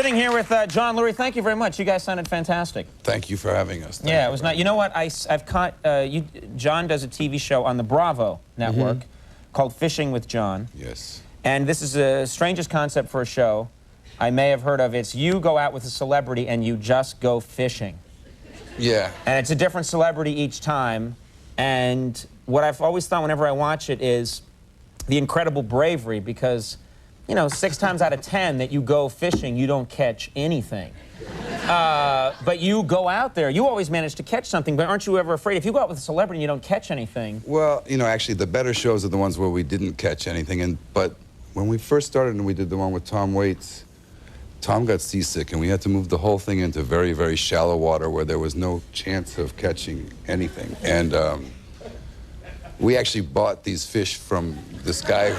Sitting here with John Lurie. Thank you very much. You guys sounded fantastic. Thank you for having us. Yeah, it was nice. You know what? I've caught John does a TV show on the Bravo network called Fishing with John. Yes. And this is the strangest concept for a show I may have heard of. It's you go out with a celebrity and you just go fishing. Yeah. And it's a different celebrity each time. And what I've always thought whenever I watch it is the incredible bravery, because, you know, 6 times out of 10 that you go fishing, you don't catch anything. But you go out there, you always manage to catch something, but aren't you ever afraid if you go out with a celebrity and you don't catch anything? Well, you know, actually, the better shows are the ones where we didn't catch anything. But when we first started and we did the one with Tom Waits, Tom got seasick, and we had to move the whole thing into very, very shallow water where there was no chance of catching anything. And we actually bought these fish from this guy.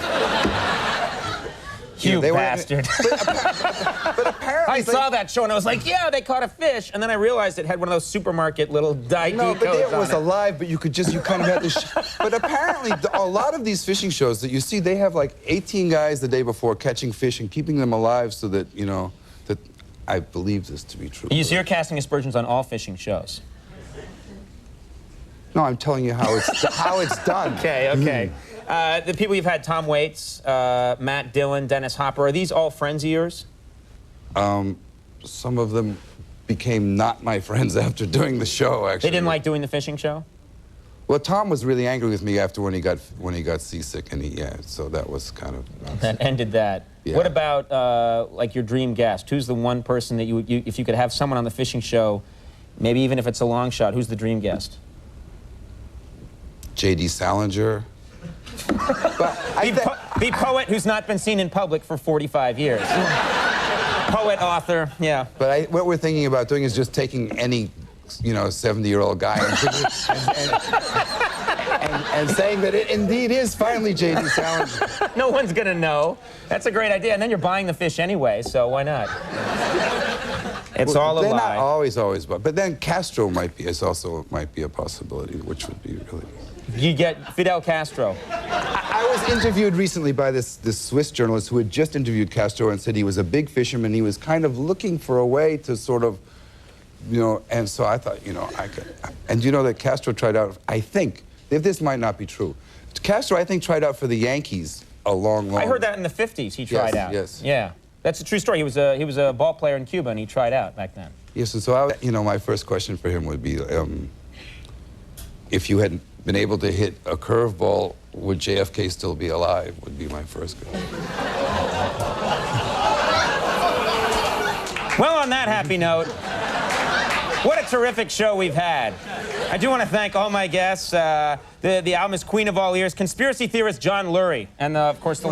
You bastard. But apparently... I saw that show and I was like, yeah, they caught a fish. And then I realized it had one of those supermarket little Daiki No, but it was on alive, but you kind of had to... But apparently, a lot of these fishing shows that you see, they have like 18 guys the day before catching fish and keeping them alive so that, you know, that I believe this to be true. So you're casting aspersions on all fishing shows? No, I'm telling you how it's done. Okay, okay. The people you've had, Tom Waits, Matt Dillon, Dennis Hopper, are these all friends of yours? Some of them became not my friends after doing the show, actually. They didn't like doing the fishing show? Well, Tom was really angry with me after when he got seasick, and so that was kind of... That ended that. Yeah. What about, like, your dream guest? Who's the one person that if you could have someone on the fishing show, maybe even if it's a long shot, who's the dream guest? J.D. Salinger. The poet who's not been seen in public for 45 years. Poet, author, yeah. But what we're thinking about doing is just taking any, you know, 70-year-old guy and saying that it indeed is finally J.D. Salinger. No one's gonna know. That's a great idea. And then you're buying the fish anyway, so why not? It's all a lie. They're not always, but then Castro might be a possibility, which would be really... You get Fidel Castro. I was interviewed recently by this Swiss journalist who had just interviewed Castro and said he was a big fisherman. He was kind of looking for a way to sort of, you know, and so I thought, you know, I could. And you know that Castro tried out, I think, if this might not be true, Castro, I think, tried out for the Yankees a long... I heard that in the 50s he tried out. Yes. Yeah. That's a true story. He was a ball player in Cuba and he tried out back then. Yes, and so you know, my first question for him would be, if you had been able to hit a curveball, would JFK still be alive? Would be my first question. Well, on that happy note, what a terrific show we've had. I do want to thank all my guests. The album is Queen of All Ears, conspiracy theorist John Lurie, and of course the